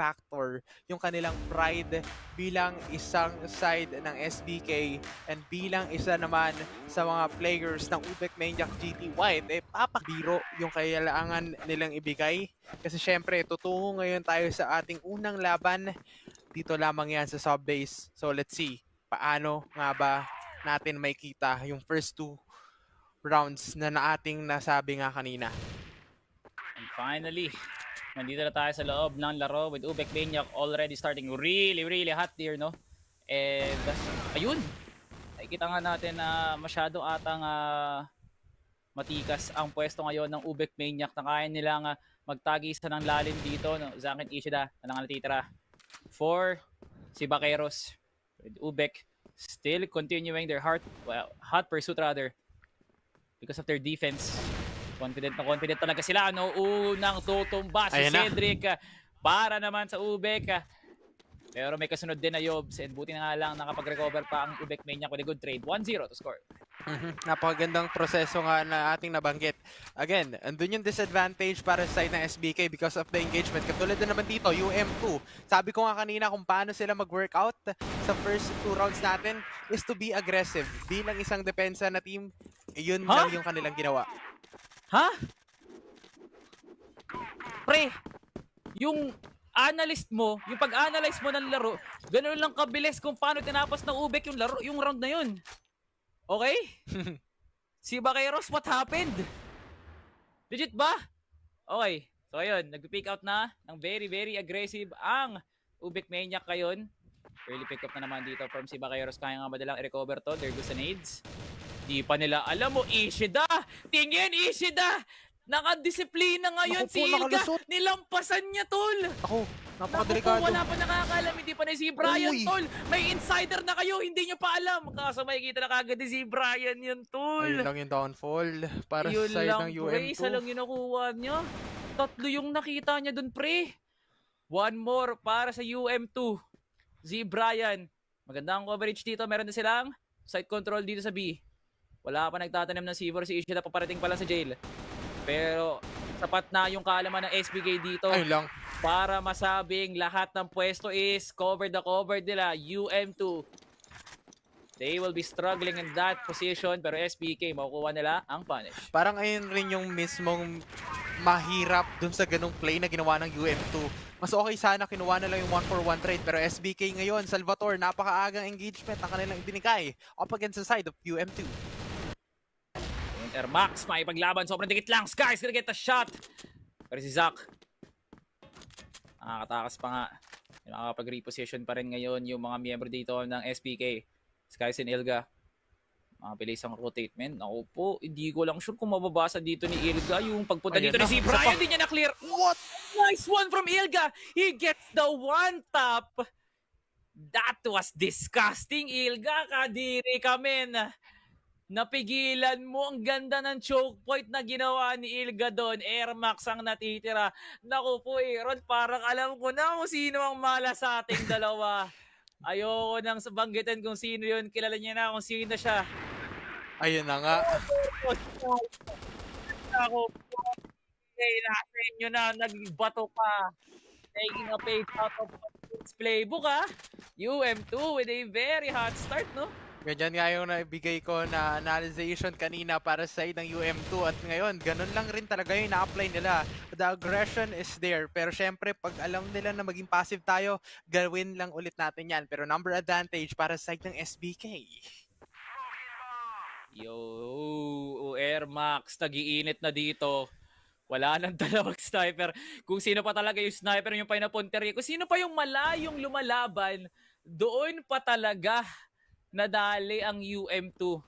factor yung kanilang pride bilang isang side ng SBK and bilang isa naman sa mga players ng Ubek Maniac GT White, papakbiro yung kailangan nilang ibigay. Kasi syempre, tutungo ngayon tayo sa ating unang laban. Dito lamang yan sa sub-base. So let's see, paano nga ba natin may kita yung first 2 rounds na ating nasabi nga kanina. And finally, nandito na tayo sa loob ng laro with Ubek Maniac already starting really hot here, no? And ayun, nakikita nga natin na masyado atang matikas ang pwesto ngayon ng Ubek Maniac na kaya nilang magtagisa ng lalim dito, no? Zakit Ishida na lang natitira for si Vaqueros with Ubek still continuing their hot pursuit rather because of their defense. Confident talaga sila. No? Unang tutumba si Cedric para naman sa Ubek. Pero may kasunod din na Yobs and buti na nga lang nakapag-recover pa ang Ubek Maniac with a good trade. 1-0 to score. Napakagandang proseso nga na ating nabanggit. Again, andun yung disadvantage para sa side ng SBK because of the engagement. Katulad na naman dito, UM2. Sabi ko nga kanina kung paano sila mag-workout sa first 2 rounds natin is to be aggressive. Bilang isang depensa na team, yun lang yung kanilang ginawa. Pre, yung analyst mo, yung pag-analyze mo ng laro, ganoon lang kabilis kung paano tinapos ng Ubek yung laro, yung round na yun. Okay? Si Vaqueros, what happened? Legit ba? Okay. So ayun, nag-pick out na ng very aggressive ang Ubek Maniac ngayon. Early pick up na naman dito from si Vaqueros. Kaya nga madalang i-recover to. There goes the nades. Di pa nila alam mo, Ishida! Tingin, Ishida! Nakadisiplina ngayon si Ilga. Nilampasan niya, tol. Ako, napakadelikado. Wala pa nakakalam. Hindi pa na si Brian, tol. May insider na kayo. Hindi nyo pa alam. Kaso makikita na kagad si Brian yun, tol. Ayun lang yung downfall para sa side ng UM2. Isa lang yung nakuha niya. 3 yung nakita niya dun, pre. 1 more para sa UM2. Z Brian. Magandang coverage dito. Meron na silang side control dito sa B. Wala pa nagtatanim ng C4 si Ishida. Paparating pa lang sa jail. Pero sapat na yung kaalaman ng SBK dito para masabing lahat ng pwesto is covered nila. UM2, they will be struggling in that position pero SBK makukuha nila ang punish. Parang ayun rin yung mismong mahirap dun sa ganung play na ginawa ng UM2. Mas okay sana kinuha nila yung 1-for-1 trade pero SBK ngayon, Salvatore, napakaagang engagement na kanilang ibinigay up against the side of UM2. Max, maipaglaban. Sobrang dikit lang. Sky's gonna get a shot. Pero si Zach, nakakatakas pa nga. Nakakapag-reposition pa rin ngayon yung mga miyembro dito ng SBK. Sky's and Ilga. Mabilis ang rotatement. Ako po, hindi ko lang sure kung mababasa dito ni Ilga. Yung pagpunta dito ni si Brian, hindi niya na-clear. What? Nice one from Ilga. He gets the one tap. That was disgusting, Ilga. Kadiri ka, men. Napigilan mo. Ang ganda ng choke point na ginawa ni Ilga doon. Airmax ang natitira. Naku po, Aaron, parang alam ko na kung sino ang mala sa ating dalawa. Ayoko nang sabanggitin kung sino yun. Kilala niya na kung sino siya. Ayun na nga. Ako po. Nasa inyo na. Nagbato pa. Taking a page out of this playbook, ha? UM2 with a very hot start, no? Ganyan nga yung naibigay ko na analyzation kanina para sa side ng UM2 at ngayon, ganun lang rin talaga yung na-apply nila. The aggression is there pero syempre pag alam nila na maging passive tayo, gawin lang ulit natin yan. Pero number advantage para sa side ng SBK. Yo, Air Max, nag-iinit na dito. Wala nang dalawang sniper. Kung sino pa talaga yung sniper, yung pa yung napunter, kung sino pa yung malayong lumalaban, doon pa talaga nadali ang UM2.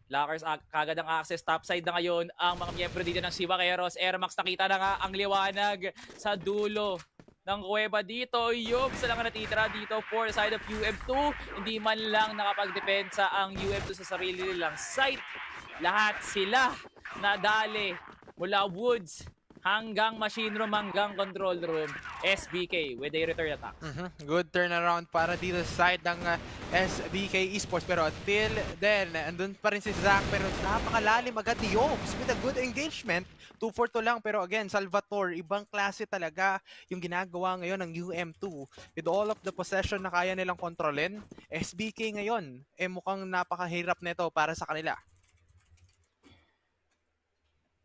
Lockers kagad ang access topside na ngayon ang mga miyembro dito ng si Vaqueros. Airmax nakita na nga ang liwanag sa dulo ng kuweba dito. Yobs lang ang natitira dito for the side of UM2. Hindi man lang nakapagdepensa ang UM2 sa sarili nilang site. Lahat sila nadali mula Woods hanggang machine room, hanggang control room. SBK with a return attack. Good turnaround para dito sa side ng SBK Esports. Pero until then, andun pa rin si Zach. Pero napakalalim agad ni Yobs with a good engagement. 2-4 to lang. Pero again, Salvatore, ibang klase talaga yung ginagawa ngayon ng UM2. With all of the possession na kaya nilang kontrolin, SBK ngayon, mukhang napakahirap nito para sa kanila.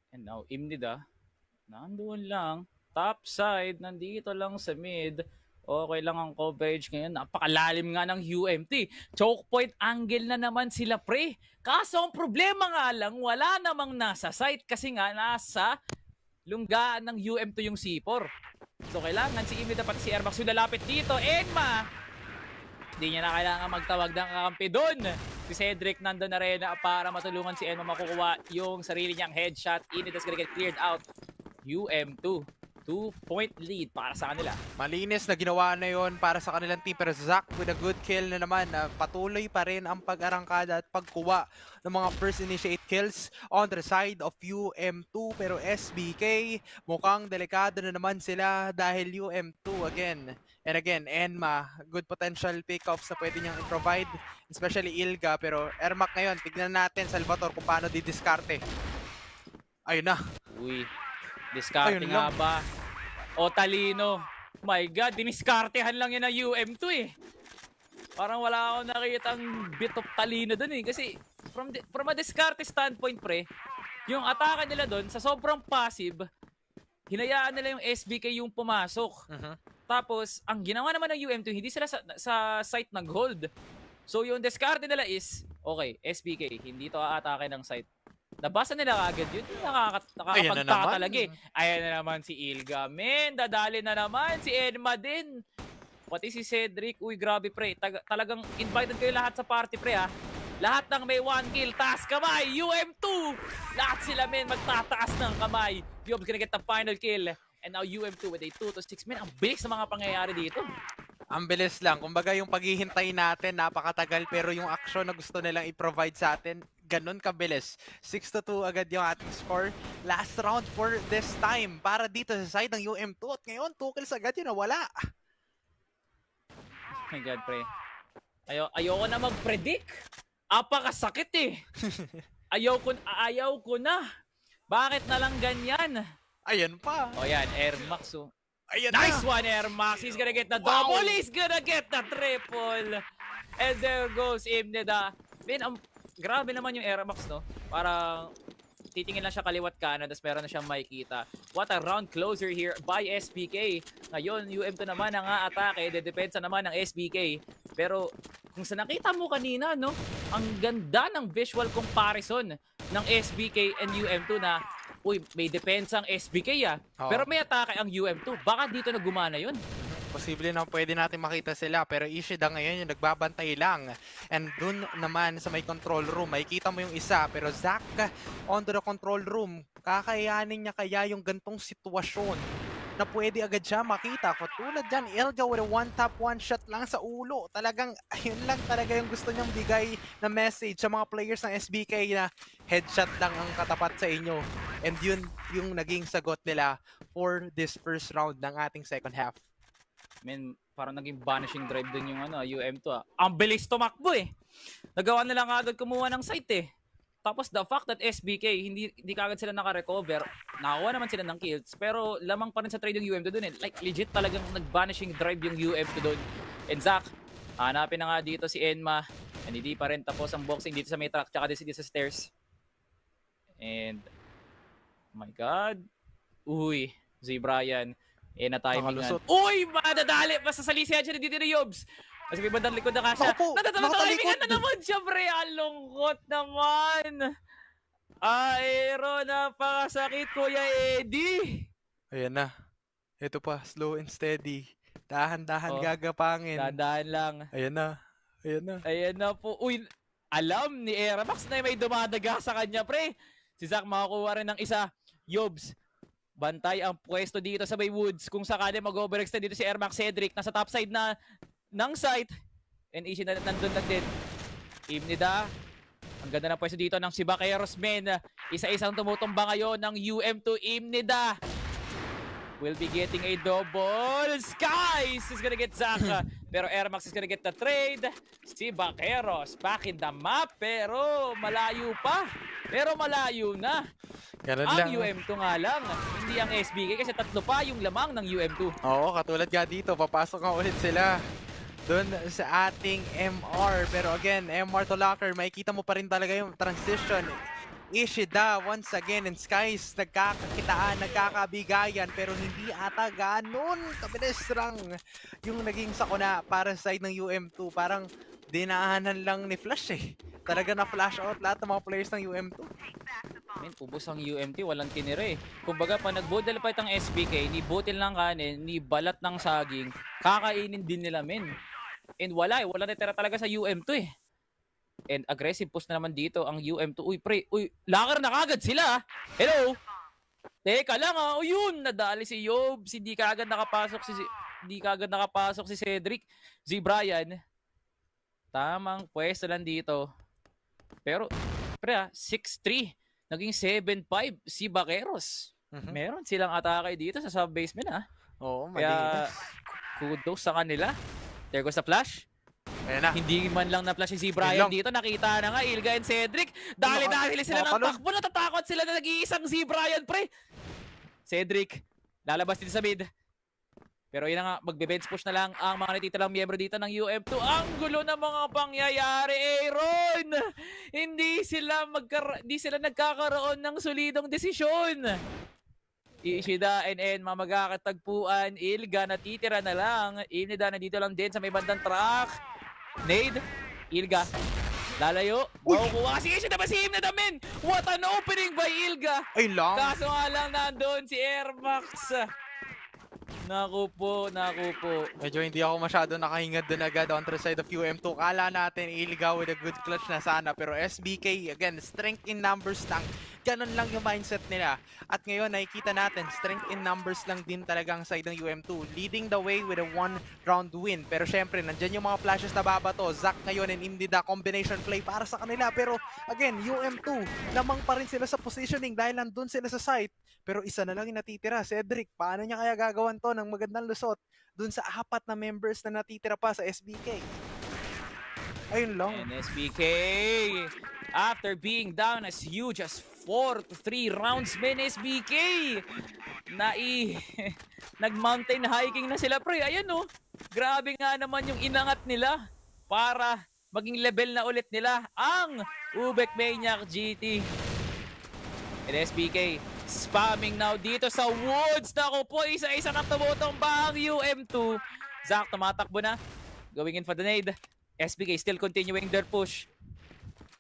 And now, Imnida, nandoon lang. Top side, nandito lang sa mid. Okay lang ang coverage ngayon. Napakalalim nga ng UMT. Choke point angle na naman sila, pre. Kaso ang problema nga lang, wala namang nasa site kasi nga nasa lunggaan ng UM2 yung C4. So kailangan si Imnida pati si Airmax yung lalapit dito. Enma! Hindi niya na kailangan magtawag ng kakampi doon. Si Cedric nandun na rin para matulungan si Enma makukuha yung sarili niyang headshot. Imnida's gonna get cleared out. UM2. 2-point lead para sa kanila. Malinis na ginawa na yon para sa kanilang team. Pero Zach with a good kill na naman. Patuloy pa rin ang pag-arangkada at pagkuha ng mga first initiate kills on the side of UM2. Pero SBK, mukhang delikado na naman sila dahil UM2 again. And again, Enma, good potential pick-offs na pwede niyang i-provide. Especially Ilga. Pero Ermac ngayon, tignan natin Salvatore kung paano didiskarte. Ayun na. Uy. Discarding nga ba? O talino. My God, diniskartehan lang yun na UM2 eh. Parang wala akong nakikitang bit of talino dun eh. Kasi from a discarte standpoint, pre, yung atake nila dun, sa sobrang passive, hinayaan nila yung SBK yung pumasok. Tapos, ang ginawa naman ng UM2, hindi sila sa site nag-hold. So yung discarte nila is, okay, SBK, hindi to aatake ng site. Nabasa nila agad yun. Nakakapagtatalag eh. Ayan na naman si Ilga. Men, dadali na naman si Enma din. Pati si Cedric. Uy, grabe pre. Talagang invited kayo lahat sa party pre ha. Lahat ng may 1 kill. Taas kamay. UM2. Lahat sila men magtataas ng kamay. Yob's gonna get the final kill. And now UM2 with a 2-6 men. Ang bilis ng mga pangyayari dito. Ang bilis lang. Kumbaga yung paghihintay natin, napakatagal. Pero yung action na gusto nilang i-provide sa atin, ganun kabilis. 6-2 agad yung ating score. Last round for this time. Para dito sa side ng UM2. At ngayon, 2 kills agad yun nawala. Oh my God, pre. Ayoko na mag-predict. Apakasakit eh. Ayaw ko na. Bakit na lang ganyan? Ayan pa. O yan, Airmax oh. Ayan nice na. one, Airmax. He's gonna get the double. He's gonna get the triple. And there goes Imnida. Man, grabe naman yung Airmax, no? Parang titingin lang siya kaliwat kanan, tapos meron na siyang makikita. What a round closer here by SBK. Ngayon, UM2 naman ang atake. Dedepensa naman ng SBK. Pero kung sa nakita mo kanina, no? Ang ganda ng visual comparison ng SBK and UM2 na uy, may depensa ang SBK pero may atake ang UM2. Baka dito na gumana yun. Posible na pwede natin makita sila. Pero Ishida ngayon yung nagbabantay lang. And dun naman sa may control room, makikita mo yung isa. Pero Zach onto the control room, kakayanin niya kaya yung gantong sitwasyon na pwede agad siya makita. Katulad dyan, Ilga with a one-tap, one-shot lang sa ulo. Talagang, ayun lang talaga yung gusto niyang bigay na message sa mga players ng SBK na headshot lang ang katapat sa inyo. And yun yung naging sagot nila for this first round ng ating second half. Man, parang naging vanishing drive dun yung UM2 Ang bilis tumakbo eh. Nagawa nila nga agad kumuha ng site eh. Tapos the fact that SBK, hindi kagad sila naka-recover, nakakuha naman sila ng kills, pero lamang pa rin sa trade yung UM2 dun eh. Like legit talagang nag-vanishing drive yung UM2 dun. And Zach, hanapin na nga dito si Enma. And hindi pa rin tapos ang boxing dito sa may track, tsaka dito sa stairs. And, oh my God. Uy, Zay Brian. Na timingan. Uy, madadali! Basta salisihan siya dito ni Yobs. Kasi may bandang likod na kasya. Natatalingan na naman siya, pre. Ang lungkot naman. Aero, napakasakit, Kuya Eddie. Ayan na. Ito pa, slow and steady. Dahan-dahan gagapangin. Dahan-dahan lang. Ayan na. Ayan na. Ayan na po. Uy, alam ni Airmax na may dumadaga sa kanya, pre. Si Zach makakuha rin ng isa. Yobs. Bantay ang pwesto dito sa Bay Woods. Kung sakali mag-overextend dito si Airmax Cedric. Nasa top side na ng site. And easy na nandun lang din. Imnida. Ang ganda na pwesto dito ng si Baqueros men. Isa-isang tumutumba ngayon ng UM2 Imnida. will be getting a double. Skies is gonna get Zaka. Pero Airmax is gonna get the trade. Si Vaqueros back in the map. Pero malayo pa. Pero malayo na. Ganun Ang lang. UM2 nga lang. Hindi ang SBK kasi tatlo pa yung lamang ng UM2. Oo, katulad nga dito, papasok nga ulit sila doon sa ating MR. Pero again, MR to locker, makikita mo pa rin talaga yung transition. Ishida once again and Skies nagkakakitaan, nagkakabigayan, pero hindi ata ganun kabilis lang yung naging sakuna para sa side ng UM2. Parang dinaanan lang ni Flash eh. Talaga na flash out lahat ng mga players ng UM2. Men, ubos ang UMT, walang tinira eh. Kumbaga, pa nagbudel pa itang SPK, ni butil ng kanin, ni balat ng saging, kakainin din nila, men. And wala eh, wala natira talaga sa UM2 eh. And aggressive push na naman dito ang UM2. Uy, pre, uy, lakar na kagad sila. Hello? Teka lang ah, yun, nadali si Yobs, hindi kagad nakapasok si Cedric, si Brian. Tamang pwesto lang dito. Pero, pre 6-3. Naging 7-5 si Vaqueros. Meron silang atake dito sa sub-basement ha. Oo, Kaya, malinis. kudos sa kanila. There goes the flash. Ayan na. Hindi man lang na-flash si Brian dito. Nakita na nga, Ilga and Cedric. Dahil sila ng takbo. Natatakot sila na nag-iisang si Brian, pre. Cedric, lalabas dito sa mid. Pero yun na nga, magbe-bench push na lang ang mga natitirang miyembro dito ng UM2. Ang gulo ng mga pangyayari, Aaron! Hindi sila nagkakaroon ng solidong desisyon. Ishida and mga magkakatagpuan. Ilga natitira na lang. Ilga nandito lang din sa may bandang track. Nade, Ilga. Lalayo. Makukuha kasi Ishida basihim na damin. What an opening by Ilga. Ay lang. Kaso nga lang nandun si Airmax. Naku po. Medyo hindi ako masyado nakahingad dun agad on the side of UM2. Kala natin Ilga with a good clutch na sana. Pero SBK, again, strength in numbers lang. Ganon lang yung mindset nila. At ngayon, nakikita natin, strength in numbers lang din talaga ang side ng UM2. Leading the way with a 1-round win. Pero syempre, nandyan yung mga flashes na babato. Zac ngayon and Imdida combination play para sa kanila. Pero again, UM2, lamang pa rin sila sa positioning dahil nandun sila sa site. Pero isa na lang yung natitira. Cedric, paano niya kaya gagawan to ng magandang lusot dun sa 4 na members na natitira pa sa SBK? Ayun lang. And SBK, after being down as huge as 4-3 rounds, men, SBK, nag-mountain hiking na sila, pre. Ayan oh, grabe nga naman yung inangat nila para maging level na ulit nila ang Ubek Maniac GT. And SBK, spamming now dito sa woods. Naku po, isa-isa na tumutong ba ang UM2. Zac, tumatakbo na. Going in for the nade. SBK still continuing their push.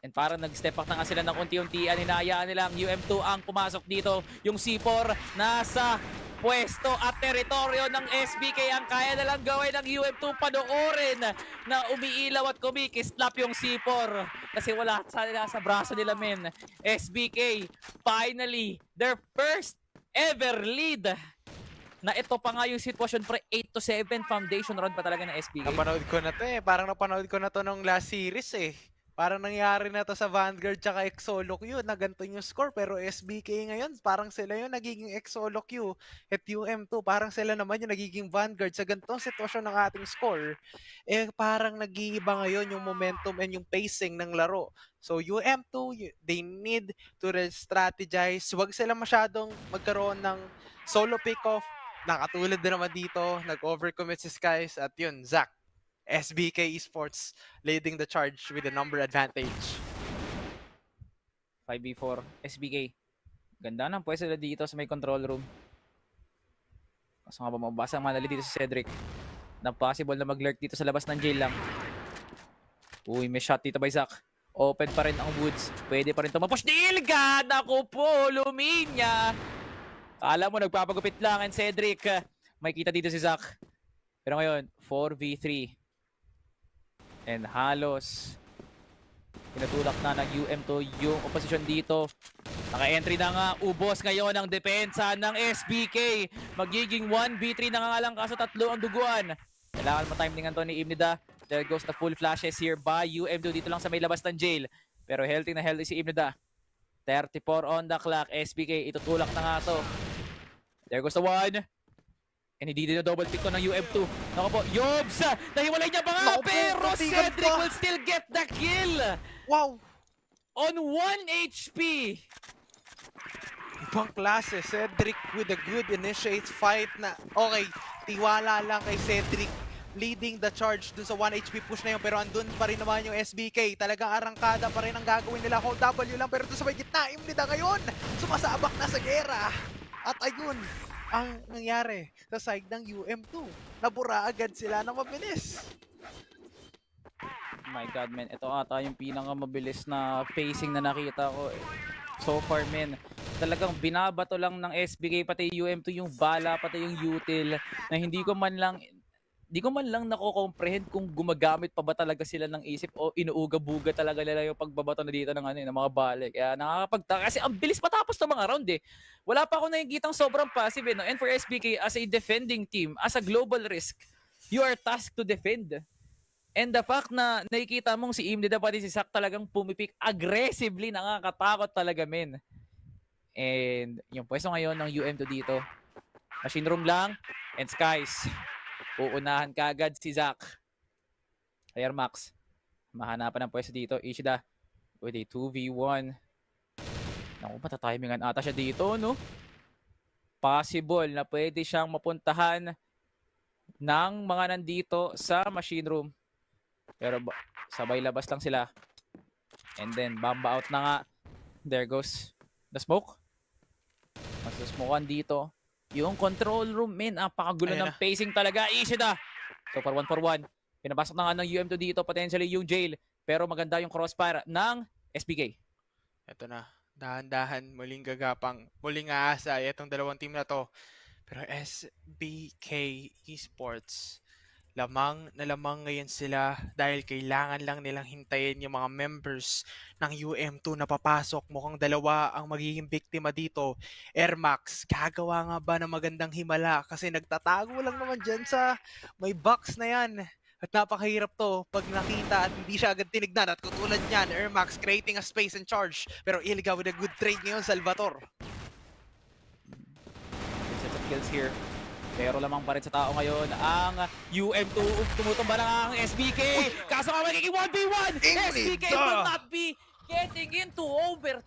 And parang nag-step back na nga sila ng unti-untian. Hinahayaan nila ang UM2 ang pumasok dito. Yung C4 nasa pwesto at teritoryo ng SBK. Ang kaya nalang gawin ng UM2, panoorin na umiilaw at kumikislap yung C4. Kasi wala sa braso nila, men. SBK, finally, their first ever lead. Na ito pa nga yung sitwasyon, pre, 8-7 foundation round pa talaga ng SBK. Napanood ko na to eh. Parang napanood ko na to nung last series eh. Parang nangyari na to sa Vanguard tsaka Exolo Q na ganito yung score. Pero SBK ngayon, parang sila yung nagiging Exolo Q. At UM2, parang sila naman yung nagiging Vanguard sa ganitong sitwasyon ng ating score. Eh parang nag-iiba ngayon yung momentum and yung pacing ng laro. So UM2, they need to strategize. Huwag sila masyadong magkaroon ng solo pick-off. Nakatulad din naman dito, nag-overcommit si Skies at yun, Zac. SBK Esports leading the charge with a number advantage. 5v4, SBK. Ganda ng pwesto na dito sa may control room. Kaso nga ba mabasa ang manali dito si Cedric. Na possible na mag-lurk dito sa labas ng jail lang. Uy, may shot dito by Zac. Open pa rin ang woods. Pwede pa rin tumapush ni Ilga. Naku po, Luminya. Kala mo nagpapagupit lang and Cedric. May kita dito si Zac. Pero ngayon, 4v3. And halos pinatulak na ng UM2 yung opposition dito. Naka-entry na nga, ubos ngayon ang depensa ng SBK. Magiging 1v3 na nga lang kaso 3 ang duguan. Kailangan ma-timing to ni Imnida. There goes the full flashes here by UM2 dito lang sa may labas ng jail. Pero healthy na healthy si Imnida. 34 on the clock. SBK, itutulak na nga to. There goes the one. And hindi din double pick to ng UM2. Naku po, Yobs! Nahiwalay niya pa nga, Naku po, pero katigan Cedric pa. will still get the kill! Wow! On 1 HP! Ibang klase, Cedric with a good initiate fight na okay, tiwala lang kay Cedric leading the charge dun sa 1 HP push na yun, pero andun pa rin naman yung SBK. Talagang arangkada pa rin ang gagawin nila. Hold W lang, pero dun sa may gitna, Imnida ngayon sumasabak na sa gera. At ayun ang nangyari sa side ng UM2. Nabura agad sila ng mabilis. My God, man. Ito ata yung pinakamabilis na pacing na nakita ko. So far, men. Talagang binabato lang ng SBK pati UM2 yung bala, pati yung util na hindi ko man lang nako-comprehend kung gumagamit pa ba talaga sila ng isip o inuuga-buga talaga nila yung pagbabato na dito ng mga balik. Kaya nakakapagtaka kasi ang bilis matapos ng mga round eh. Wala pa akong nakikitang sobrang passive no? And for SBK as a defending team, as a global risk, you are tasked to defend. And the fact na nakikita mong si Imnida pati si Zac talagang pumipik aggressively, nakakatakot talaga, men. And yung pwesto ngayon ng UM2 dito, machine room lang, and Skies. Uunahan kaagad si Zac. Air Max. Mahanapan ng pwesto dito. Ishida with a 2v1. Naku, matatimingan ata siya dito, no? Possible na pwede siyang mapuntahan ng mga nandito sa machine room. Pero sabay labas lang sila. And then, bamba out na nga. There goes the smoke. Mas smokean dito. Yung control room, men, napakagulo ng pacing talaga. Ishida. So, for 1-for-1. Pinapasok na nga ng UM2 dito, potentially yung jail. Pero maganda yung crossfire ng SBK. Ito na. Dahan-dahan, muling gagapang, muling aasa itong dalawang team na to. Pero SBK Esports, lamang na lamang ngayon sila dahil kailangan lang nilang hintayin yung mga members ng UM2 na papasok. Mukhang dalawa ang magiging biktima dito. Air Max, gagawa nga ba ng magandang himala? Kasi nagtatago lang naman dyan sa may box na yan. At napakahirap to pag nakita at hindi siya agad tinignan. At katulad niyan, Air Max creating a space and charge. Pero Ilga with a good trade ngayon, Salvatore. Set of kills here. Pero lamang pa rin sa tao ngayon ang UM2. Tumutumba na ang SBK. Kaso nga magiging 1v1. SBK will not be getting into overtime.